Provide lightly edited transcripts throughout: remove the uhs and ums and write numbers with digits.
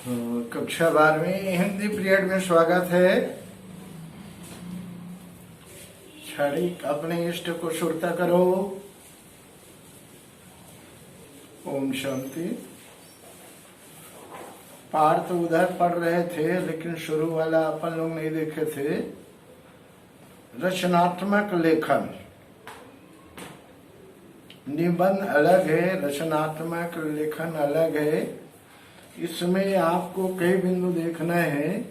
कक्षा 12वीं हिंदी पीरियड में स्वागत है। क्षणिक अपने इष्ट को सुरता करो। ओम शांति। पाठ तो उधर पढ़ रहे थे, लेकिन शुरू वाला अपन लोग नहीं देखे थे। रचनात्मक लेखन, निबंध अलग है, रचनात्मक लेखन अलग है। इसमें आपको कई बिंदु देखना है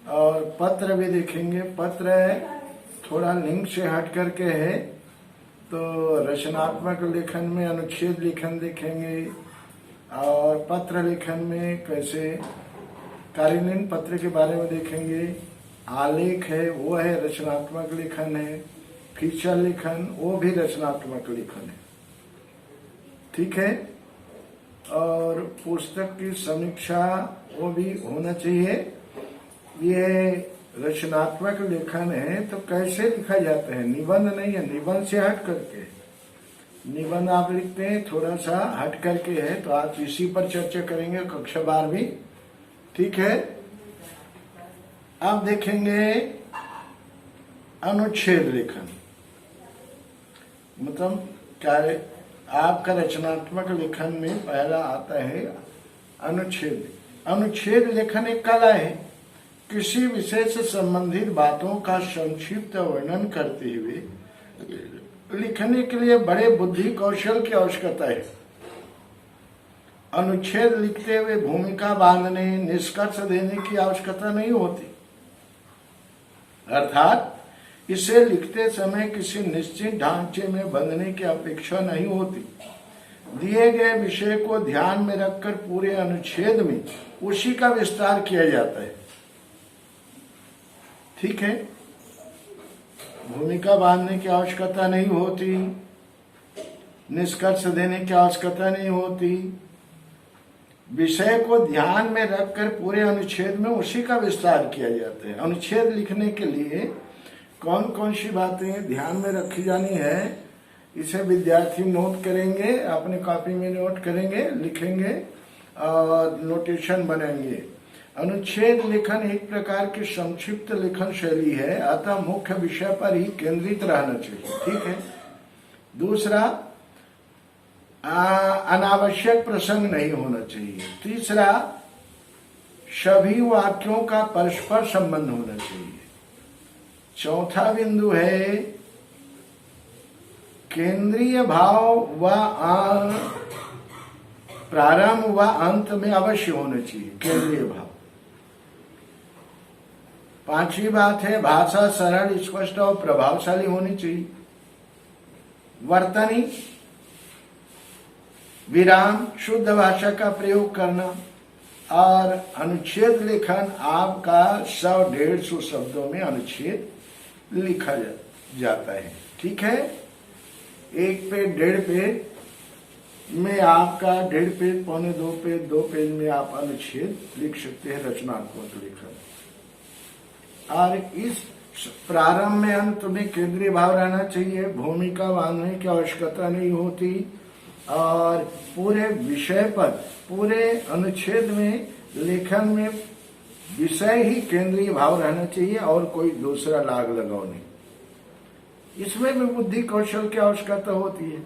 और पत्र भी देखेंगे। पत्र थोड़ा लिंक से हट करके है, तो रचनात्मक लेखन में अनुच्छेद लेखन देखेंगे और पत्र लेखन में कैसे कार्यान्वयन पत्र के बारे में देखेंगे। आलेख है, वो है रचनात्मक लेखन है। फीचर लेखन, वो भी रचनात्मक लेखन है। ठीक है। और पुस्तक की समीक्षा वो भी होना चाहिए। ये रचनात्मक लेखन है, तो कैसे लिखा जाता है? निबंध नहीं है, निबंध से हट करके। निबंध आप लिखते हैं थोड़ा सा हट करके है, तो आज इसी पर चर्चा करेंगे कक्षा 12वीं। ठीक है। अब देखेंगे अनुच्छेद लेखन। मतलब क्या है? आपका रचनात्मक लेखन में पहला आता है अनुच्छेद। अनुच्छेद लेखन एक कला है। किसी विषय से संबंधित बातों का संक्षिप्त वर्णन करते हुए लिखने के लिए बड़े बुद्धि कौशल की आवश्यकता है। अनुच्छेद लिखते हुए भूमिका बांधने, निष्कर्ष देने की आवश्यकता नहीं होती। अर्थात इसे लिखते समय किसी निश्चित ढांचे में बंधने की अपेक्षा नहीं होती। दिए गए विषय को ध्यान में रखकर पूरे अनुच्छेद में उसी का विस्तार किया जाता है। ठीक है। भूमिका बांधने की आवश्यकता नहीं होती, निष्कर्ष देने की आवश्यकता नहीं होती। विषय को ध्यान में रखकर पूरे अनुच्छेद में उसी का विस्तार किया जाता है। अनुच्छेद लिखने के लिए कौन कौन सी बातें ध्यान में रखी जानी है, इसे विद्यार्थी नोट करेंगे, अपने कॉपी में नोट करेंगे, लिखेंगे और नोटेशन बनाएंगे। अनुच्छेद लेखन एक प्रकार की संक्षिप्त लेखन शैली है, अतः मुख्य विषय पर ही केंद्रित रहना चाहिए। ठीक है। दूसरा, अनावश्यक प्रसंग नहीं होना चाहिए। तीसरा, सभी वाक्यों का परस्पर संबंध होना चाहिए। चौथा बिंदु है केंद्रीय भाव व प्रारंभ व अंत में अवश्य होना चाहिए केंद्रीय भाव। पांचवी बात है भाषा सरल, स्पष्ट और प्रभावशाली होनी चाहिए। वर्तनी, विराम, शुद्ध भाषा का प्रयोग करना। और अनुच्छेद लेखन आपका 100-150 शब्दों में अनुच्छेद लिखा जाता है। ठीक है। 1 पेज 1.5 पेज में आपका 1.5 पेज, 1.25 पेज, 2 पेज में आप अनुच्छेद लिख सकते हैं रचनात्मक लेखन। और इस प्रारंभ में अंत में केंद्रीय भाव रहना चाहिए। भूमिका बांधने की आवश्यकता नहीं होती और पूरे विषय पर, पूरे अनुच्छेद में लेखन में विषय ही केंद्रीय भाव रहना चाहिए और कोई दूसरा लाग लगाव नहीं। इसमें भी बुद्धि कौशल की आवश्यकता होती है।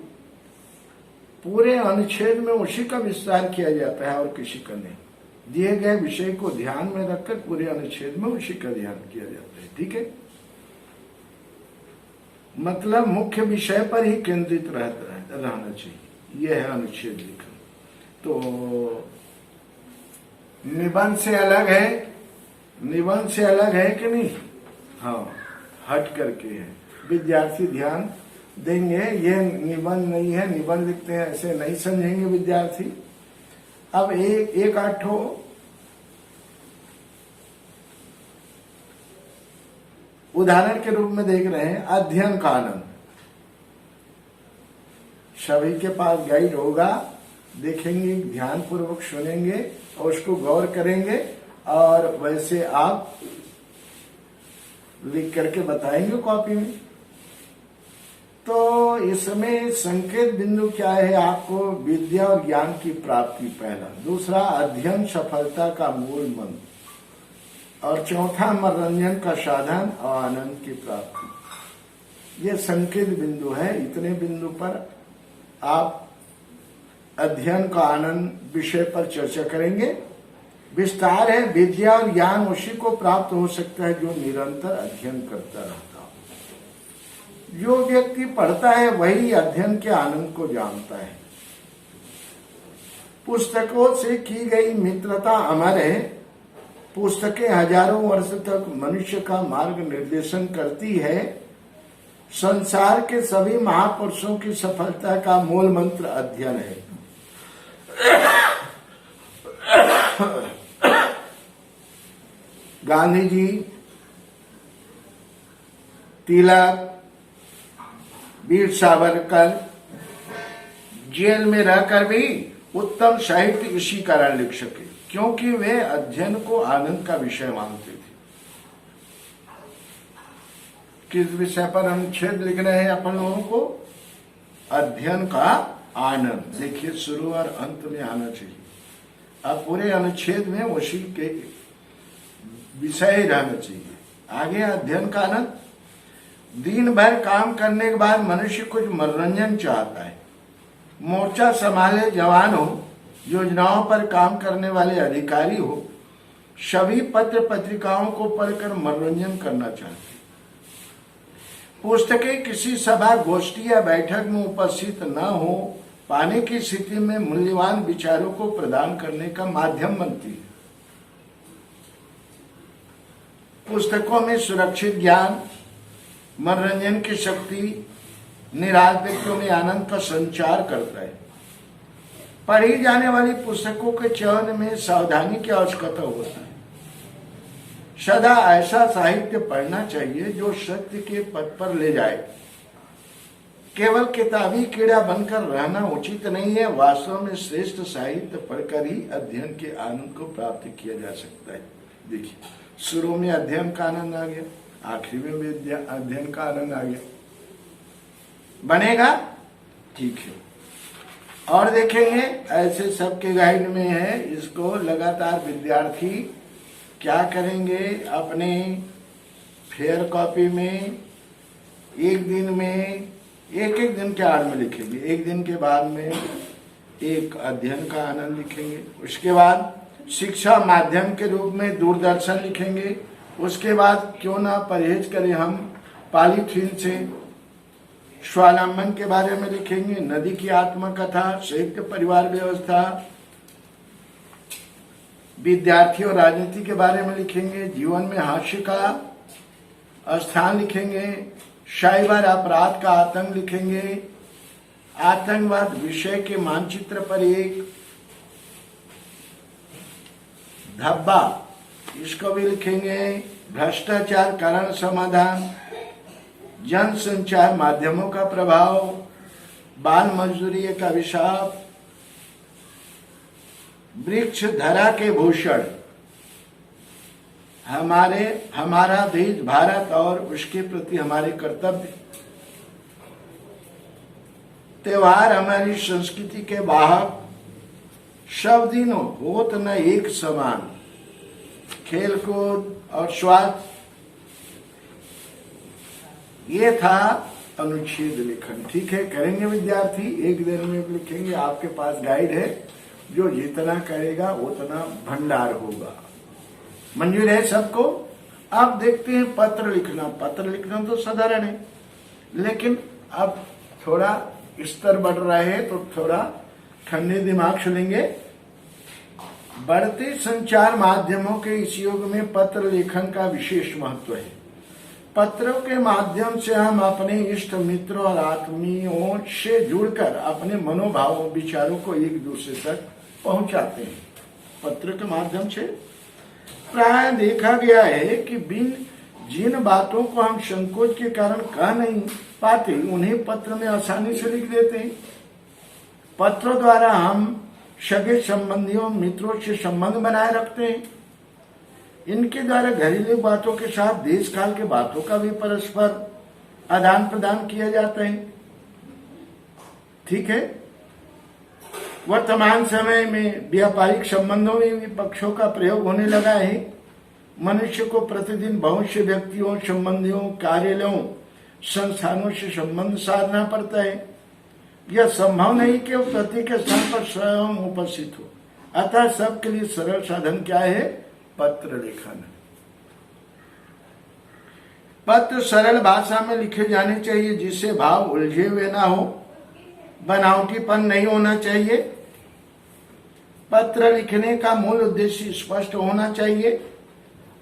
पूरे अनुच्छेद में उसी का विस्तार किया जाता है और किसी का नहीं। दिए गए विषय को ध्यान में रखकर पूरे अनुच्छेद में उसी का ध्यान किया जाता है। ठीक है। मतलब मुख्य विषय पर ही केंद्रित रहना चाहिए। यह है अनुच्छेद लेखन। तो निबंध से अलग है। निबंध से अलग है कि नहीं? हाँ, हट करके है। विद्यार्थी ध्यान देंगे, ये निबंध नहीं है। निबंध लिखते हैं ऐसे नहीं समझेंगे विद्यार्थी। अब एक आठो उदाहरण के रूप में देख रहे हैं। अध्ययन का आनंद। सभी के पास गाइड होगा, देखेंगे, ध्यान पूर्वक सुनेंगे और उसको गौर करेंगे और वैसे आप लिख करके बताएंगे कॉपी में। तो इसमें संकेत बिंदु क्या है? आपको विद्या और ज्ञान की प्राप्ति पहला, दूसरा अध्ययन सफलता का मूल मंत्र, और चौथा मनोरंजन का साधन और आनंद की प्राप्ति। ये संकेत बिंदु है। इतने बिंदु पर आप अध्ययन का आनंद विषय पर चर्चा करेंगे। विस्तार है, विद्या और ज्ञान उसी को प्राप्त हो सकता है जो निरंतर अध्ययन करता रहता हो। जो व्यक्ति पढ़ता है वही अध्ययन के आनंद को जानता है। पुस्तकों से की गई मित्रता अमर है। पुस्तकें हजारों वर्ष तक मनुष्य का मार्ग निर्देशन करती है। संसार के सभी महापुरुषों की सफलता का मूल मंत्र अध्ययन है। गांधी जी, तिलक, वीर सावरकर जेल में रहकर भी उत्तम साहित्य इसी कारण लिख सके, क्योंकि वे अध्ययन को आनंद का विषय मानते थे। किस विषय पर अनुच्छेद लिख रहे हैं अपन लोगों को? अध्ययन का आनंद। देखिए, शुरू और अंत में आना चाहिए। अब पूरे अनुच्छेद में उसी के विषय ही रहना चाहिए। आगे अध्ययन का आनंद। दिन भर काम करने के बाद मनुष्य कुछ मनोरंजन चाहता है। मोर्चा संभाले जवान हो, योजनाओं पर काम करने वाले अधिकारी हो, सभी पत्र पत्रिकाओं को पढ़कर मनोरंजन करना चाहते हैं। पुस्तकें किसी सभा, गोष्ठी या बैठक में उपस्थित न हो पाने की स्थिति में मूल्यवान विचारों को प्रदान करने का माध्यम बनती है। पुस्तकों में सुरक्षित ज्ञान, मनोरंजन की शक्ति निराश व्यक्तियों में आनंद का संचार करता है। पढ़ी जाने वाली पुस्तकों के चयन में सावधानी की आवश्यकता होता है। सदा ऐसा साहित्य पढ़ना चाहिए जो सत्य के पथ पर ले जाए। केवल किताबी कीड़ा बनकर रहना उचित नहीं है। वास्तव में श्रेष्ठ साहित्य पढ़कर ही अध्ययन के आनंद को प्राप्त किया जा सकता है। देखिए, शुरू में अध्ययन का आनंद आ गया, आखिरी में भी अध्ययन का आनंद आ गया। बनेगा? ठीक है। और देखेंगे, ऐसे सबके गाइड में है। इसको लगातार विद्यार्थी क्या करेंगे? अपने फेयर कॉपी में एक दिन में एक दिन के आड़ में लिखेंगे। एक दिन के बाद में एक अध्ययन का आनंद लिखेंगे। उसके बाद शिक्षा माध्यम के रूप में दूरदर्शन लिखेंगे। उसके बाद क्यों ना परहेज करें हम पॉलीथीन से। स्वावलंबन के बारे में लिखेंगे। नदी की आत्मकथा, संयुक्त परिवार व्यवस्था, विद्यार्थी और राजनीति के बारे में लिखेंगे। जीवन में हास्य का स्थान लिखेंगे। साइबर अपराध का आतंक लिखेंगे। आतंकवाद विषय के मानचित्र पर एक धब्बा, इसको भी लिखेंगे। भ्रष्टाचार कारण समाधान, जन संचार माध्यमों का प्रभाव, बाल मजदूरी का अभिशाप, वृक्ष धरा के भूषण, हमारा देश भारत और उसके प्रति हमारे कर्तव्य, त्योहार हमारी संस्कृति के वाहक, सब दिनों होत न एक समान, खेलकूद और स्वास्थ्य। ये था अनुच्छेद लेखन। ठीक है, करेंगे विद्यार्थी, एक दिन में लिखेंगे। आपके पास गाइड है, जो जितना करेगा उतना भंडार होगा। मंजूर है सबको? अब देखते हैं पत्र लिखना। पत्र लिखना तो साधारण है, लेकिन अब थोड़ा स्तर बढ़ रहा है तो थोड़ा ठंडे दिमाग से लेंगे। बढ़ते संचार माध्यमों के इस युग में पत्र लेखन का विशेष महत्व है। पत्रों के माध्यम से हम अपने इष्ट मित्रों और आत्मीयों से जुड़कर अपने मनोभावों, विचारों को एक दूसरे तक पहुंचाते हैं। पत्र के माध्यम से प्राय देखा गया है कि जिन बातों को हम संकोच के कारण कह नहीं पाते, उन्हें पत्र में आसानी से लिख देते हैं। पत्रों द्वारा हम सगे संबंधियों, मित्रों से संबंध बनाए रखते हैं। इनके द्वारा घरेलू बातों के साथ देश काल के बातों का भी परस्पर आदान प्रदान किया जाता है। ठीक है। वर्तमान समय में व्यापारिक संबंधों में भी पक्षों का प्रयोग होने लगा है। मनुष्य को प्रतिदिन बहुत से व्यक्तियों, संबंधियों, कार्यालयों, संस्थानों से संबंध साधना पड़ता है। यह संभव नहीं कि वो प्रत्येक स्थान पर स्वयं उपस्थित हो। अतः सबके लिए सरल साधन क्या है? पत्र लेखन। पत्र सरल भाषा में लिखे जाने चाहिए, जिससे भाव उलझे हुए ना हो, बनावटीपन नहीं होना चाहिए। पत्र लिखने का मूल उद्देश्य स्पष्ट होना चाहिए।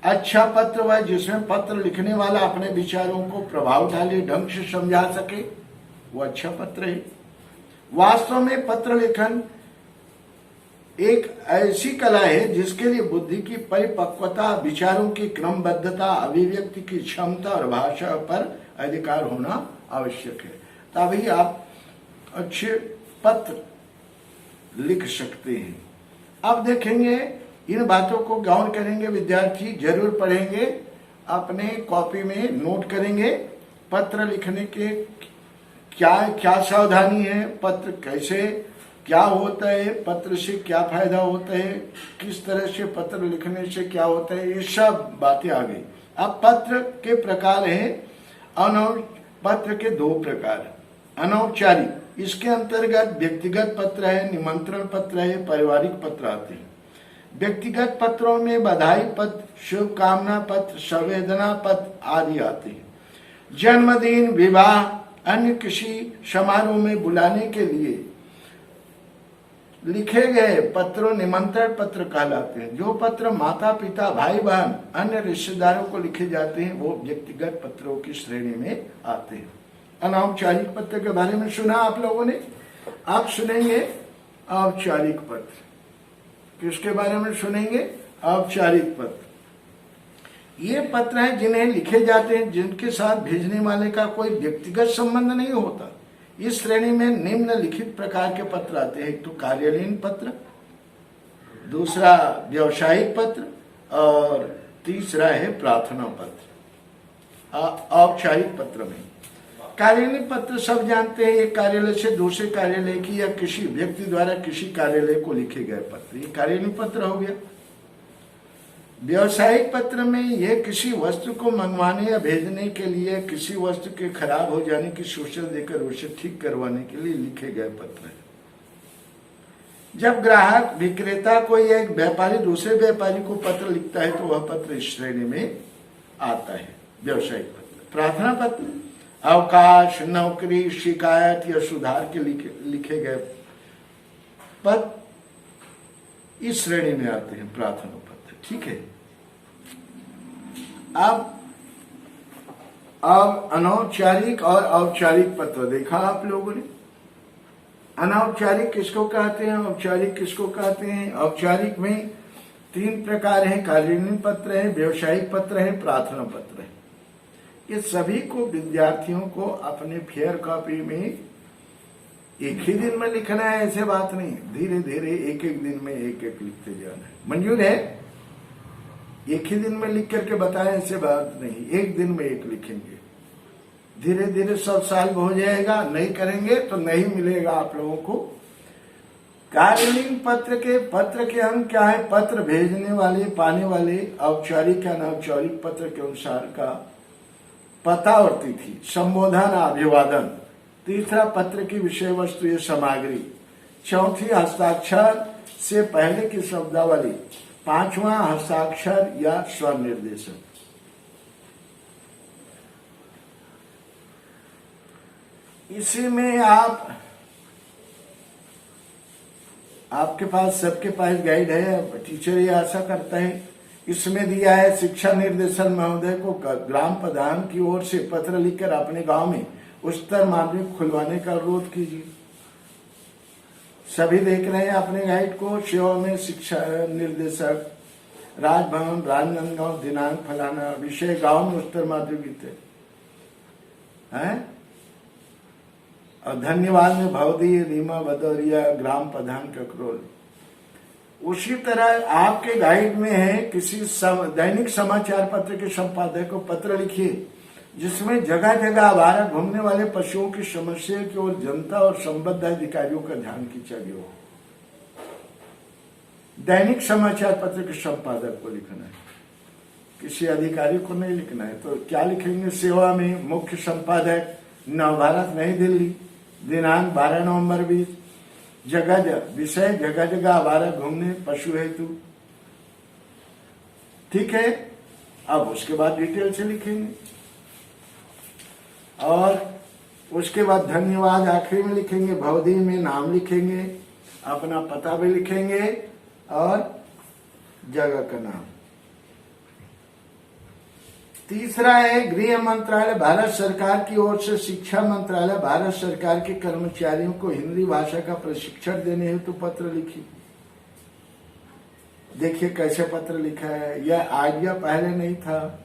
अच्छा पत्र वह जिसमें पत्र लिखने वाला अपने विचारों को प्रभाव डाले, ढंग से समझा सके, वो अच्छा पत्र है। वास्तव में पत्र लेखन एक ऐसी कला है जिसके लिए बुद्धि की परिपक्वता, विचारों की क्रमबद्धता, अभिव्यक्ति की क्षमता और भाषा पर अधिकार होना आवश्यक है। तभी आप अच्छे पत्र लिख सकते हैं। अब देखेंगे, इन बातों को गौर करेंगे, विद्यार्थी जरूर पढ़ेंगे, अपने कॉपी में नोट करेंगे। पत्र लिखने के क्या क्या सावधानी है, पत्र कैसे क्या होता है, पत्र से क्या फायदा होता है, किस तरह से पत्र लिखने से क्या होता है, ये सब बातें आ गई। अब पत्र के प्रकार हैं। पत्र के दो प्रकार, अनौपचारिक, इसके अंतर्गत व्यक्तिगत पत्र है, निमंत्रण पत्र है, पारिवारिक पत्र आते हैं। व्यक्तिगत पत्रों में बधाई पत्र, शुभकामना पत्र, संवेदना पत्र आदि आते हैं। जन्मदिन, विवाह, अन्य किसी समारोह में बुलाने के लिए लिखे गए पत्रों निमंत्रण पत्र कहलाते हैं। जो पत्र माता पिता, भाई बहन, अन्य रिश्तेदारों को लिखे जाते हैं वो व्यक्तिगत पत्रों की श्रेणी में आते हैं। अनौपचारिक पत्र के बारे में सुना आप लोगों ने, आप सुनेंगे औपचारिक पत्र। किसके बारे में सुनेंगे? औपचारिक पत्र। ये पत्र हैं जिन्हें लिखे जाते हैं, जिनके साथ भेजने वाले का कोई व्यक्तिगत संबंध नहीं होता। इस श्रेणी में निम्नलिखित प्रकार के पत्र आते हैं। एक तो कार्यालयीन पत्र, दूसरा व्यावसायिक पत्र और तीसरा है प्रार्थना पत्र। औपचारिक पत्र में कार्यालयीन पत्र सब जानते हैं, एक कार्यालय से दूसरे कार्यालय की या किसी व्यक्ति द्वारा किसी कार्यालय को लिखे गए पत्र, ये कार्यालयीन पत्र हो गया। व्यावसायिक पत्र में यह किसी वस्तु को मंगवाने या भेजने के लिए, किसी वस्तु के खराब हो जाने की सूचना देकर उसे ठीक करवाने के लिए लिखे गए पत्र है। जब ग्राहक, विक्रेता, कोई एक व्यापारी दूसरे व्यापारी को पत्र लिखता है तो वह पत्र इस श्रेणी में आता है, व्यावसायिक पत्र। प्रार्थना पत्र अवकाश, नौकरी, शिकायत या सुधार के लिखे गए पत्र इस श्रेणी में आते हैं, प्रार्थना पत्र। ठीक है। अब अनौपचारिक और औपचारिक पत्र देखा आप लोगों ने। अनौपचारिक किसको कहते हैं, औपचारिक किसको कहते हैं? औपचारिक में तीन प्रकार हैं, कार्यालयीन पत्र है, व्यावसायिक पत्र है, प्रार्थना पत्र है। ये सभी को विद्यार्थियों को अपने फेयर कॉपी में एक ही दिन में लिखना है, ऐसे बात नहीं, धीरे धीरे एक एक दिन में एक एक लिखते जाना है। मंजूर है? एक ही दिन में लिख करके बताएं, ऐसे बात नहीं, एक दिन में एक लिखेंगे, धीरे धीरे सब साल हो जाएगा। नहीं करेंगे तो नहीं मिलेगा आप लोगों को। कार्यालयीन पत्र के अंग क्या है? पत्र भेजने वाले, पाने वाले, औपचारिक या अनौपचारिक पत्र के अनुसार का पता और तिथि, संबोधन, अभिवादन। तीसरा पत्र की विषय वस्तु या सामग्री। चौथी हस्ताक्षर से पहले की शब्दावली। पांचवा हस्ताक्षर या स्वनिर्देशन। इसी में आपके पास, सबके पास गाइड है, टीचर ये आशा करता है। इसमें दिया है शिक्षा निर्देशन महोदय को ग्राम प्रधान की ओर से पत्र लिखकर अपने गांव में उच्चतर माध्यमिक खुलवाने का अनुरोध कीजिए। सभी देख रहे हैं अपने गाइड को। सेवा में शिक्षा निर्देशक, राजभवन, राजनांदगांव, दिनांक फलाना, विषय गांव में उच्चतर माध्यमिक है। और धन्यवाद में भवदी रीमा भदौरिया, ग्राम प्रधान ककरोल। उसी तरह आपके गाइड में है, किसी दैनिक समाचार पत्र के संपादक को पत्र लिखिए, जिसमें जगह जगह आवारा घूमने वाले पशुओं की समस्या की ओर जनता और संबद्ध अधिकारियों का ध्यान खींचा गया। दैनिक समाचार पत्र के संपादक को लिखना है, किसी अधिकारी को नहीं लिखना है। तो क्या लिखेंगे? सेवा में मुख्य संपादक, नवभारत नई दिल्ली, दिनांक 12 नवंबर 20। विषय जगह जगह आवारा घूमने पशु हेतु। ठीक है, अब उसके बाद डिटेल से लिखेंगे और उसके बाद धन्यवाद आखिरी में लिखेंगे, भवदी में नाम लिखेंगे, अपना पता भी लिखेंगे और जगह का नाम। तीसरा है गृह मंत्रालय भारत सरकार की ओर से शिक्षा मंत्रालय भारत सरकार के कर्मचारियों को हिंदी भाषा का प्रशिक्षण देने हेतु पत्र लिखी। देखिए कैसे पत्र लिखा है। यह आइडिया पहले नहीं था।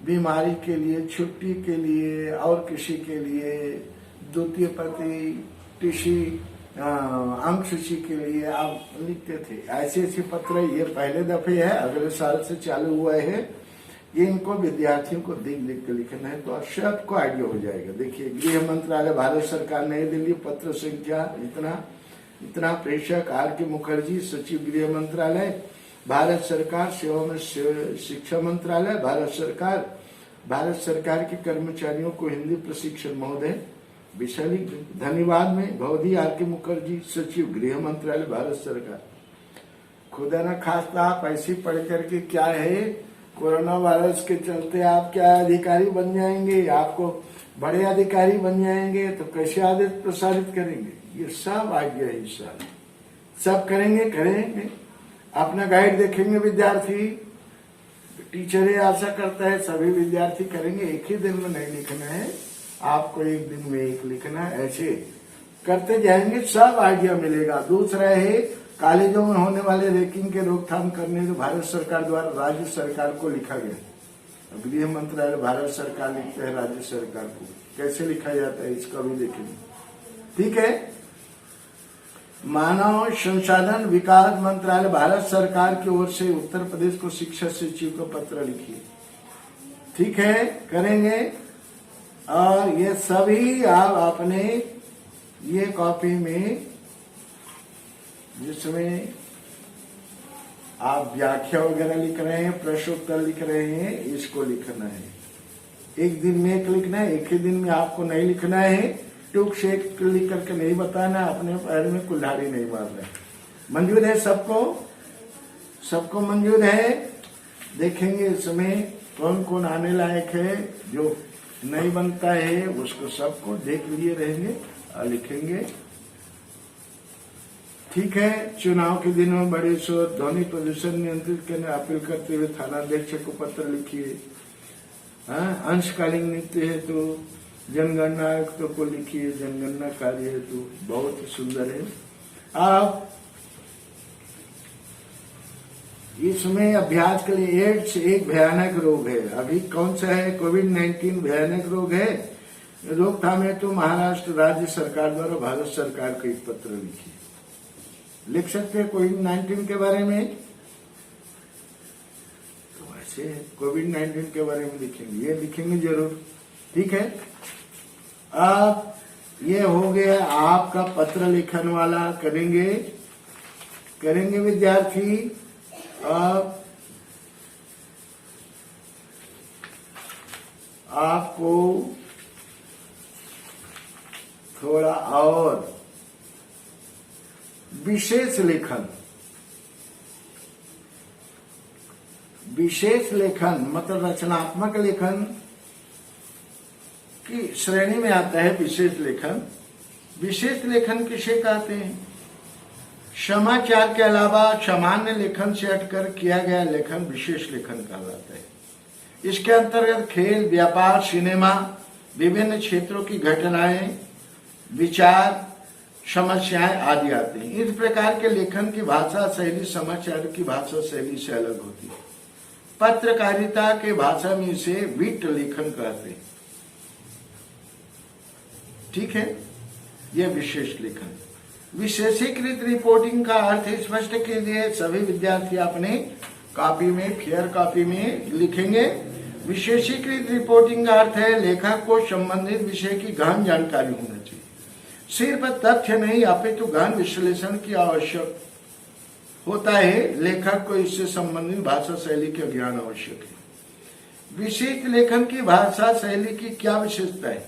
बीमारी के लिए, छुट्टी के लिए और किसी के लिए, द्वितीय पति, टीसी, अंकसूची के लिए आप लिखते थे। ऐसे ऐसे पत्र ये पहले दफे है, अगले साल से चालू हुआ है। ये इनको विद्यार्थियों को लिख के लिखना है, तो अक्षर आपको आइडिया हो जाएगा। देखिए, गृह मंत्रालय भारत सरकार नई दिल्ली, पत्र संख्या इतना प्रेषक आर के मुखर्जी, सचिव गृह मंत्रालय भारत सरकार, सेवा में शिक्षा मंत्रालय भारत सरकार के कर्मचारियों को हिंदी प्रशिक्षण महोदय विषय लिख। धन्यवाद में भवदी आर के मुखर्जी, सचिव गृह मंत्रालय भारत सरकार। खुदा न खास्ता आप ऐसी पढ़ करके क्या है, कोरोना वायरस के चलते आप क्या अधिकारी बन जाएंगे, आपको बड़े अधिकारी बन जाएंगे, तो कैसे आदेश प्रसारित करेंगे? ये सब आइडिया है, सब करेंगे। अपना गाइड देखेंगे विद्यार्थी, टीचर आशा करता है सभी विद्यार्थी करेंगे। एक ही दिन में नहीं लिखना है, आपको एक दिन में एक लिखना है। ऐसे करते जाएंगे, सब आइडिया मिलेगा। दूसरा है कॉलेजों में होने वाले रैंकिंग के रोकथाम करने को भारत सरकार द्वारा राज्य सरकार को लिखा गया। गृह मंत्रालय भारत सरकार लिखते हैं राज्य सरकार को, कैसे लिखा जाता है इसका भी देखेंगे। ठीक है। मानव संसाधन विकास मंत्रालय भारत सरकार की ओर से उत्तर प्रदेश को शिक्षा सचिव को पत्र लिखिए। ठीक है, करेंगे। और ये सभी आप अपने ये कॉपी में, जिसमें आप व्याख्या वगैरह लिख रहे हैं, प्रश्नोत्तर लिख रहे हैं, इसको लिखना है। एक दिन में एक लिखना है, एक ही दिन में आपको नहीं लिखना है। टूक से लिख करके नहीं बताना, अपने पैर में कुल्हाड़ी नहीं मारना। मंजूर है सबको मंजूर है। देखेंगे इसमें कौन कौन आने लायक है, जो नहीं बनता है उसको सबको देख लिए रहेंगे और लिखेंगे। ठीक है। चुनाव के दिनों में बड़े शोर ध्वनि प्रदूषण नियंत्रित करने अपील करते हुए थानाध्यक्ष को पत्र लिखिए। अंशकालीन नृत्य हेतु जनगणना आयुक्तों को लिखिए, जनगणना कार्य हेतु। बहुत ही सुंदर है। आप इसमें अभ्यास के लिए एड्स एक भयानक रोग है। अभी कौन सा है? कोविड-19 भयानक रोग है। रोकथाम हेतु महाराष्ट्र राज्य सरकार द्वारा भारत सरकार को एक पत्र लिखिए। लिख सकते हैं कोविड-19 के बारे में, तो ऐसे कोविड-19 के बारे में लिखेंगे, ये लिखेंगे जरूर। ठीक है। अब ये हो गया आपका पत्र लिखन वाला। करेंगे विद्यार्थी। अब आपको थोड़ा और विशेष लेखन मतलब रचनात्मक लेखन की श्रेणी में आता है। विशेष लेखन किसे कहते हैं? समाचार के अलावा सामान्य लेखन से हटकर किया गया लेखन विशेष लेखन कहलाता है। इसके अंतर्गत खेल, व्यापार, सिनेमा, विभिन्न क्षेत्रों की घटनाएं, विचार, समस्याएं आदि आते हैं। इस प्रकार के लेखन की भाषा शैली समाचार की भाषा शैली से अलग होती है। पत्रकारिता के भाषा में इसे विट लेखन कहते हैं। ठीक है। यह विशेष लेखन। विशेषीकृत रिपोर्टिंग का अर्थ स्पष्ट कीजिए। सभी विद्यार्थी अपने कॉपी में, फेयर कॉपी में लिखेंगे। विशेषीकृत रिपोर्टिंग का अर्थ है लेखक को संबंधित विषय की गहन जानकारी होना चाहिए। सिर्फ तथ्य नहीं अपितु गहन विश्लेषण की आवश्यक होता है। लेखक को इससे संबंधित भाषा शैली का ज्ञान आवश्यक है। विशिष्ट लेखन की भाषा शैली की क्या विशेषता है?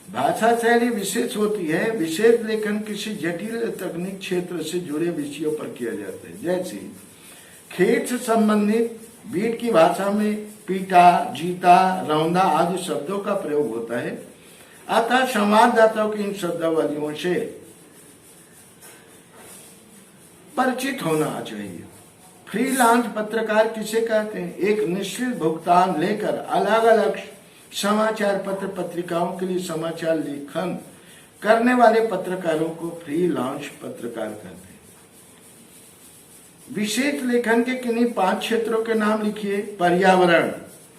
भाषा शैली विशेष होती है। विशेष लेखन किसी जटिल तकनीक क्षेत्र से जुड़े विषयों पर किया जाता है। जैसे खेत से संबंधित बीट की भाषा में पीटा, जीता, रौंदा आदि शब्दों का प्रयोग होता है। अतः संवाददाताओं की इन शब्दावलियों से परिचित होना चाहिए। फ्रीलांस पत्रकार किसे कहते हैं? एक निश्चित भुगतान लेकर अलग अलग समाचार पत्र पत्रिकाओं के लिए समाचार लेखन करने वाले पत्रकारों को फ्रीलांस पत्रकार कहते हैं। विशेष लेखन के किन्हीं 5 क्षेत्रों के नाम लिखिए। पर्यावरण,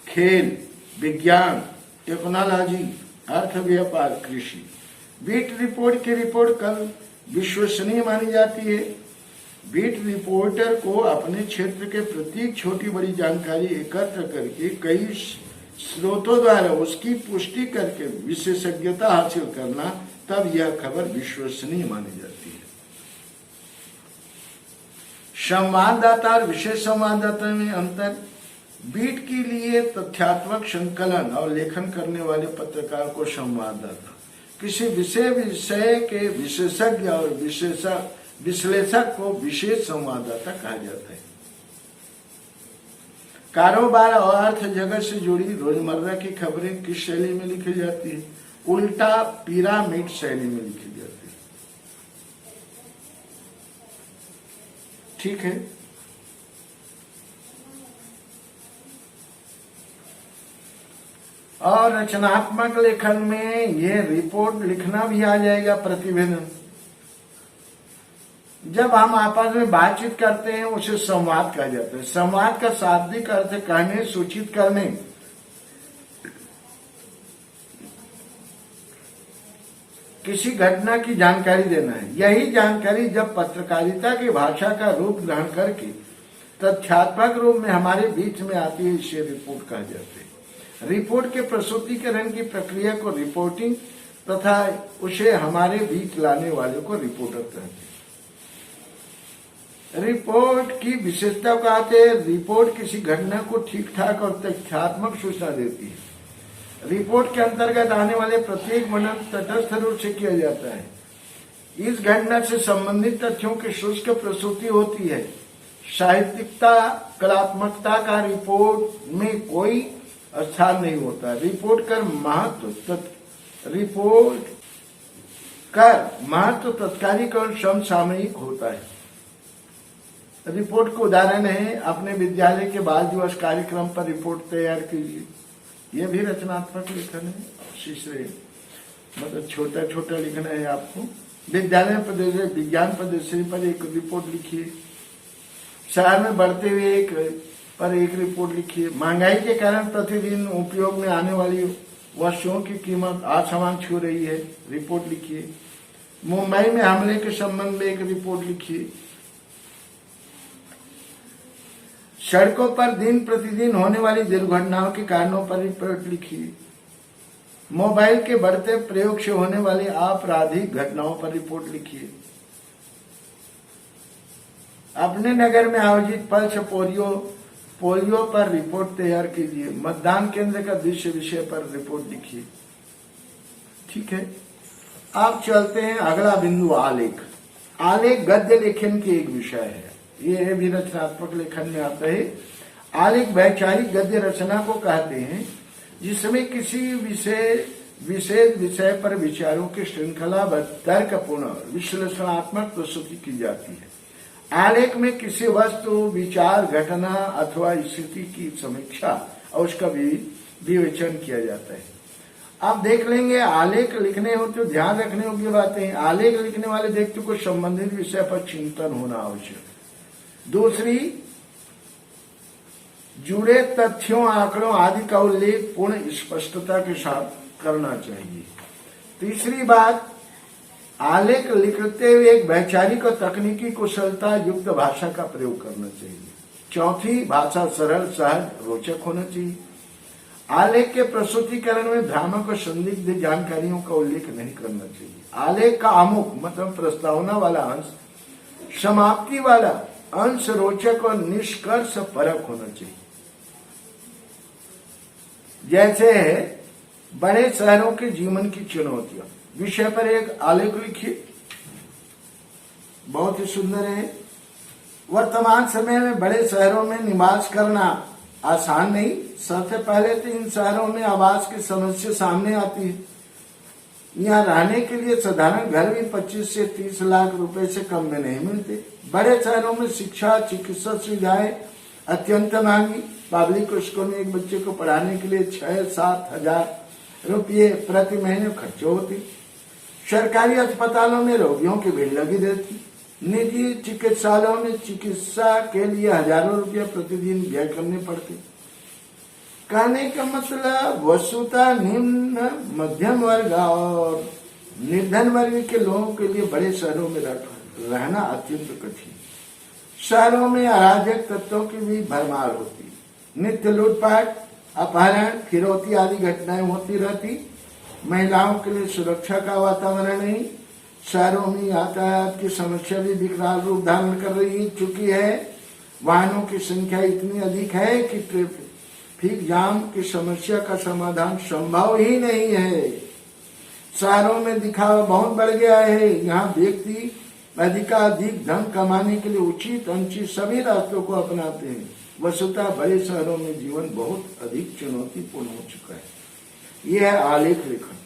खेल, विज्ञान, टेक्नोलॉजी, अर्थ, व्यापार, कृषि। बीट रिपोर्ट की रिपोर्ट कल विश्वसनीय मानी जाती है। बीट रिपोर्टर को अपने क्षेत्र के प्रत्येक छोटी बड़ी जानकारी एकत्र करके कई स्रोतों द्वारा उसकी पुष्टि करके विशेषज्ञता हासिल करना, तब यह खबर विश्वसनीय मानी जाती है। संवाददाता और विशेष संवाददाता में अंतर। बीट के लिए तथ्यात्मक संकलन और लेखन करने वाले पत्रकार को संवाददाता, किसी विषय के विशेषज्ञ और विश्लेषक को विशेष संवाददाता कहा जाता है। कारोबार और अर्थ जगत से जुड़ी रोजमर्रा की खबरें किस शैली में लिखी जाती है? उल्टा पिरामिड शैली में लिखी जाती है। ठीक है। और रचनात्मक लेखन में ये रिपोर्ट लिखना भी आ जाएगा। प्रतिवेदन, जब हम आपस में बातचीत करते हैं उसे संवाद कहा जाता है। संवाद का शाब्दिक अर्थ कहने, सूचित करने, किसी घटना की जानकारी देना है। यही जानकारी जब पत्रकारिता की भाषा का रूप ग्रहण करके तथ्यात्मक रूप में हमारे बीच में आती है, इसे रिपोर्ट कहा जाता है। रिपोर्ट के प्रस्तुतिकरण की प्रक्रिया को रिपोर्टिंग तथा उसे हमारे बीच लाने वाले को रिपोर्टर कहते हैं। रिपोर्ट की विशेषता कहते हैं, रिपोर्ट किसी घटना को ठीक ठाक और तथ्यात्मक सूचना देती है। रिपोर्ट के अंतर्गत आने वाले प्रत्येक वर्णन तटस्थ रूप से किया जाता है। इस घटना से संबंधित तथ्यों की शुष्क प्रस्तुति होती है। साहित्यिकता, कलात्मकता का रिपोर्ट में कोई स्थान नहीं होता। रिपोर्ट कर महत्व तत्कालिक और समसामयिक होता है। रिपोर्ट का उदाहरण है, अपने विद्यालय के बाल दिवस कार्यक्रम पर रिपोर्ट तैयार कीजिए। यह भी रचनात्मक लेखन है। शीर्षक मतलब छोटा छोटा लिखना है आपको। विद्यालय प्रदर्शनी, विज्ञान प्रदर्शनी पर एक रिपोर्ट लिखिए। शहर में बढ़ते हुए एक रिपोर्ट लिखिए। महंगाई के कारण प्रतिदिन उपयोग में आने वाली वस्तुओं की कीमत आसमान छू रही है, रिपोर्ट लिखिए। मुंबई में हमले के संबंध में एक रिपोर्ट लिखिए। सड़कों पर दिन प्रतिदिन होने वाली दुर्घटनाओं के कारणों पर रिपोर्ट लिखिए। मोबाइल के बढ़ते प्रयोग से होने वाली आपराधिक घटनाओं पर रिपोर्ट लिखिए। अपने नगर में आयोजित पल्स पोलियो पर रिपोर्ट तैयार कीजिए। मतदान केंद्र का दृश्य विषय पर रिपोर्ट लिखिए। ठीक है। आप चलते हैं अगला बिंदु, आलेख। आलेख गद्य लेखन की एक विषय है। ये भी रचनात्मक लेखन में आता है। आलेख वैचारिक गद्य रचना को कहते हैं जिसमें किसी विशेष विषय पर विचारों की श्रृंखला व तर्कपूर्ण विश्लेषणात्मक प्रस्तुति की जाती है। आलेख में किसी वस्तु, विचार, घटना अथवा स्थिति की समीक्षा और उसका विवेचन किया जाता है। आप देख लेंगे, आलेख लिखने हो तो ध्यान रखने योग्य बातें हैं। आलेख लिखने वाले व्यक्ति को संबंधित विषय पर चिंतन होना आवश्यक है। दूसरी, जुड़े तथ्यों, आंकड़ों आदि का उल्लेख पूर्ण स्पष्टता के साथ करना चाहिए। तीसरी बात, आलेख लिखते हुए एक वैचारिक और तकनीकी कुशलता युक्त भाषा का प्रयोग करना चाहिए। चौथी, भाषा सरल, सहज, रोचक होना चाहिए। आलेख के प्रस्तुतिकरण में भ्रामक और संदिग्ध जानकारियों का उल्लेख नहीं करना चाहिए। आलेख का आमुख मतलब प्रस्तावना वाला अंश, समाप्ति वाला अंश रोचक और निष्कर्ष परक होना चाहिए। जैसे बड़े शहरों के जीवन की चुनौतियां विषय पर एक आलेख लिखिए, बहुत ही सुंदर है। वर्तमान समय में बड़े शहरों में निवास करना आसान नहीं। सबसे पहले तो इन शहरों में आवास की समस्या सामने आती है। यहाँ रहने के लिए साधारण घर भी 25 से 30 लाख रुपए से कम में नहीं मिलते। बड़े शहरों में शिक्षा, चिकित्सा सुविधाएं अत्यंत महंगी। पब्लिक स्कूल में एक बच्चे को पढ़ाने के लिए 6-7 हजार रुपये प्रति महीने खर्च होते। सरकारी अस्पतालों में रोगियों की भीड़ लगी रहती। निजी चिकित्सालयों में चिकित्सा के लिए हजारों रुपये प्रतिदिन व्यय करने पड़ते। कहने का मतलब वस्तुतः निम्न मध्यम वर्ग और निर्धन वर्ग के लोगों के लिए बड़े शहरों में रहना अत्यंत कठिन। शहरों में अराजक तत्वों की भी भरमार होती। नित्य लूटपाट, अपहरण, फिरौती आदि घटनाएं होती रहती। महिलाओं के लिए सुरक्षा का वातावरण नहीं। शहरों में यातायात की समस्या भी विकराल रूप धारण कर रही चुकी है। वाहनों की संख्या इतनी अधिक है कि ट्रैफिक जाम की समस्या का समाधान संभव ही नहीं है। शहरों में दिखावा बहुत बढ़ गया है। यहाँ व्यक्ति अधिकाधिक धन कमाने के लिए उचित अनुचित सभी रास्तों को अपनाते हैं। वस्तुतः बड़े शहरों में जीवन बहुत अधिक चुनौतीपूर्ण हो चुका है। यह है आलेख लेखन।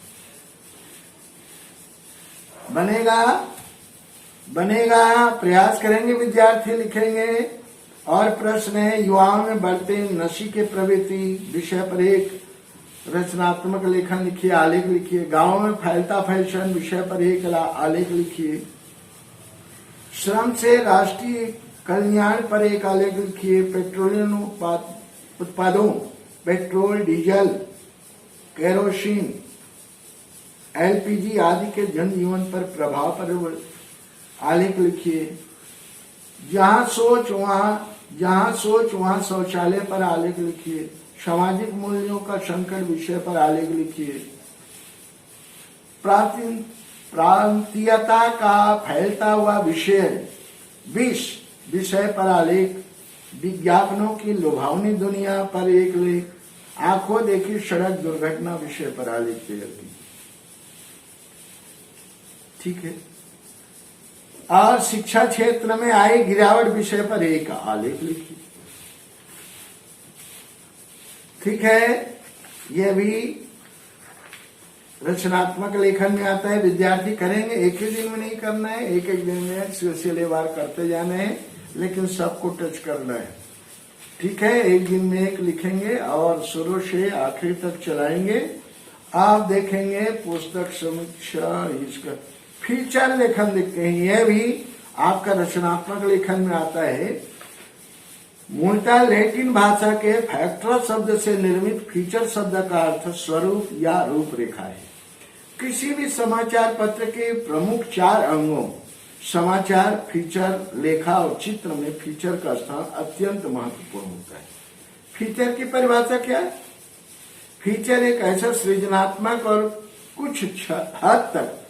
बनेगा प्रयास करेंगे विद्यार्थी, लिखेंगे। और प्रश्न है, युवाओं में बढ़ते नशे के प्रवृत्ति विषय पर एक रचनात्मक लेखन लिखिए, आलेख लिखिए। गांवों में फैलता फैशन विषय पर एक आलेख लिखिए। श्रम से राष्ट्रीय कल्याण पर एक आलेख लिखिए। पेट्रोलियम उत्पादों, पेट्रोल, डीजल, केरोसिन, एलपीजी आदि के जनजीवन पर प्रभाव पर आलेख लिखिए। जहां सोच वहां शौचालय पर आलेख लिखिए। सामाजिक मूल्यों का संकट विषय पर आलेख लिखिए। प्रांतीयता का फैलता हुआ विषय पर आलेख। विज्ञापनों की लुभावनी दुनिया पर एक लेख। आंखों देखी सड़क दुर्घटना विषय पर आलेख तैयार कीजिए। ठीक है। और शिक्षा क्षेत्र में आई गिरावट विषय पर एक आलेख लिखिए। ठीक है। यह भी रचनात्मक लेखन में आता है। विद्यार्थी करेंगे, एक ही दिन में नहीं करना है, एक एक दिन में सिलसिलेवार करते जाने हैं, लेकिन सबको टच करना है। ठीक है। एक दिन में एक लिखेंगे और शुरू से आखिर तक चलाएंगे। आप देखेंगे पुस्तक समीक्षा, इसका फीचर लेखन देखते हैं। यह भी आपका रचनात्मक लेखन में आता है। मूलतः लैटिन भाषा के फैक्टर शब्द से निर्मित फीचर शब्द का अर्थ स्वरूप या रूपरेखा है। किसी भी समाचार पत्र के प्रमुख 4 अंगों समाचार, फीचर, लेखा और चित्र में फीचर का स्थान अत्यंत महत्वपूर्ण होता है। फीचर की परिभाषा क्या है? फीचर एक ऐसा सृजनात्मक और कुछ हद तक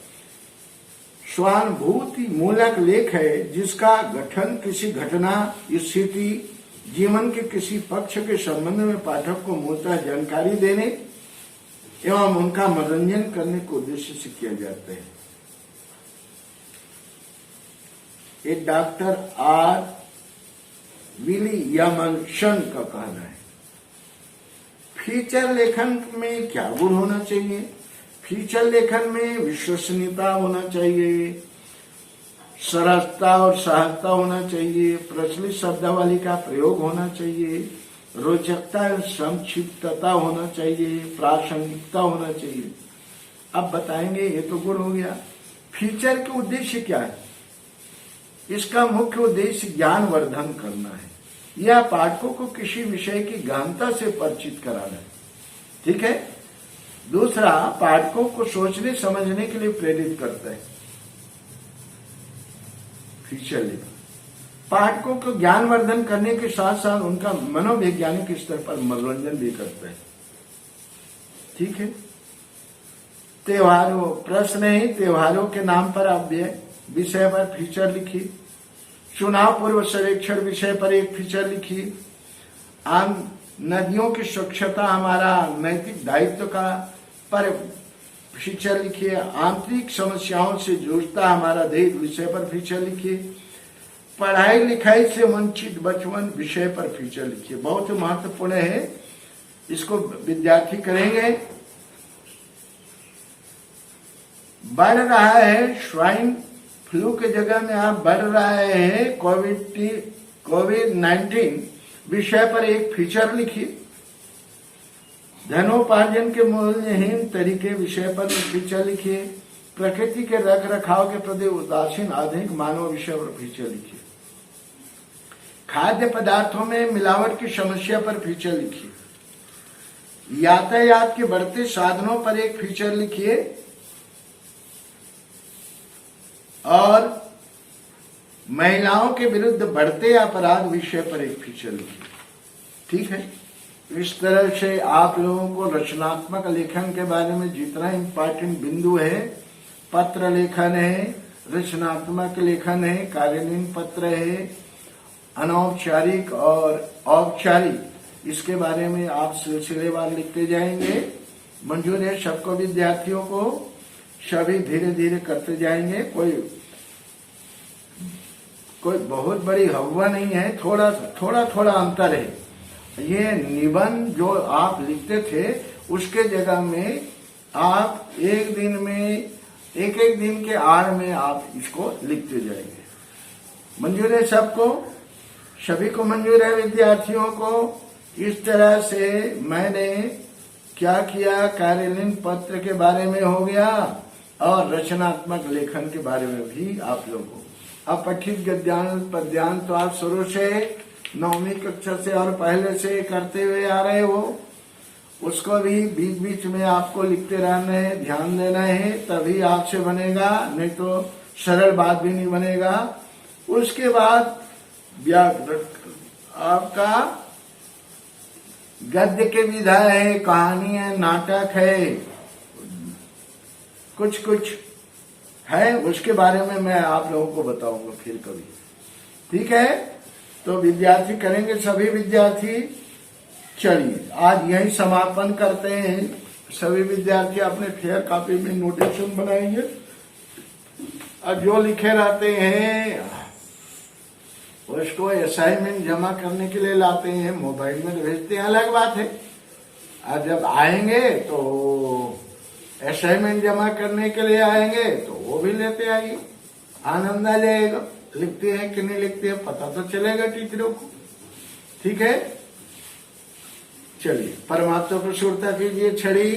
स्वानुभूति मूलक लेख है जिसका गठन किसी घटना, स्थिति, जीवन के किसी पक्ष के संबंध में पाठक को मूलतः जानकारी देने एवं उनका मनोरंजन करने के उद्देश्य से किया जाता है। एक डॉक्टर आर विलियमसन का कहना है। फीचर लेखन में क्या गुण होना चाहिए? फीचर लेखन में विश्वसनीयता होना चाहिए, सरलता और सहजता होना चाहिए, प्रचलित शब्दावली का प्रयोग होना चाहिए, रोचकता और संक्षिप्तता होना चाहिए, प्रासंगिकता होना चाहिए। अब बताएंगे, ये तो गुण हो गया। फीचर के उद्देश्य क्या है? इसका मुख्य उद्देश्य ज्ञानवर्धन करना है या पाठकों को किसी विषय की गहनता से परिचित कराना है। ठीक है। दूसरा, पाठकों को सोचने समझने के लिए प्रेरित करता है। फीचर लेखन पाठकों को ज्ञानवर्धन करने के साथ साथ उनका मनोवैज्ञानिक स्तर पर मनोरंजन भी करता है। ठीक है। त्योहारों, प्रश्न है त्योहारों के नाम पर आप विषय पर फीचर लिखिए। चुनाव पूर्व सर्वेक्षण विषय पर एक फीचर लिखिए। आम नदियों की स्वच्छता हमारा नैतिक दायित्व का पर फीचर लिखिए। आंतरिक समस्याओं से जूझता हमारा देश विषय पर फीचर लिखिए। पढ़ाई लिखाई से वंचित बचपन विषय पर फीचर लिखिए। बहुत महत्वपूर्ण है, इसको विद्यार्थी करेंगे। बढ़ रहा है स्वाइन फ्लू के जगह में आप बढ़ रहे हैं कोविड-19 विषय पर एक फीचर लिखिए। धनोपार्जन के मूल्यहीन तरीके विषय पर फीचर लिखिए। प्रकृति के रख रखाव के प्रति उदासीन आधुनिक मानव विषय पर फीचर लिखिए। खाद्य पदार्थों में मिलावट की समस्या पर फीचर लिखिए। यातायात के बढ़ते साधनों पर एक फीचर लिखिए और महिलाओं के विरुद्ध बढ़ते अपराध विषय पर एक फीचर लिखिए। ठीक है, इस तरह से आप लोगों को रचनात्मक लेखन के बारे में जितना इम्पोर्टेंट बिंदु है, पत्र लेखन है, रचनात्मक लेखन है, कार्यान्वयन पत्र है, अनौपचारिक और औपचारिक, इसके बारे में आप सिलसिलेवार लिखते जाएंगे। मंजूर है सबको, विद्यार्थियों को सभी धीरे धीरे करते जाएंगे। कोई बहुत बड़ी हवा नहीं है, थोड़ा अंतर है। ये निबंध जो आप लिखते थे उसके जगह में आप एक दिन में एक दिन के आड़ में आप इसको लिखते जाएंगे। मंजूर है सबको, सभी को मंजूर है विद्यार्थियों को। इस तरह से मैंने क्या किया, कार्यान्वयन पत्र के बारे में हो गया और रचनात्मक लेखन के बारे में भी आप लोगों को। अब पठित गद्यांश पद्यांश तो आप शुरू से 9वीं कक्षा से और पहले से करते हुए आ रहे हो, उसको भी बीच बीच में आपको लिखते रहना है, ध्यान देना है, तभी आपसे बनेगा, नहीं तो सरल बात भी नहीं बनेगा। उसके बाद आपका गद्य के विधा है, कहानी है, नाटक है, कुछ है, उसके बारे में मैं आप लोगों को बताऊंगा फिर कभी। ठीक है, तो विद्यार्थी करेंगे सभी विद्यार्थी। चलिए आज यही समापन करते हैं। सभी विद्यार्थी अपने फेयर कॉपी में नोटेशन बनाएंगे और जो लिखे रहते हैं उसको असाइनमेंट जमा करने के लिए लाते हैं, मोबाइल में भेजते हैं, अलग बात है। और जब आएंगे तो असाइनमेंट जमा करने के लिए आएंगे तो वो भी लेते आइए, आनंद आ जाएगा। लिखते हैं कि नहीं लिखते हैं पता तो चलेगा टीचरों को। ठीक है, चलिए परमात्मा को सुरता कीजिए। छड़ी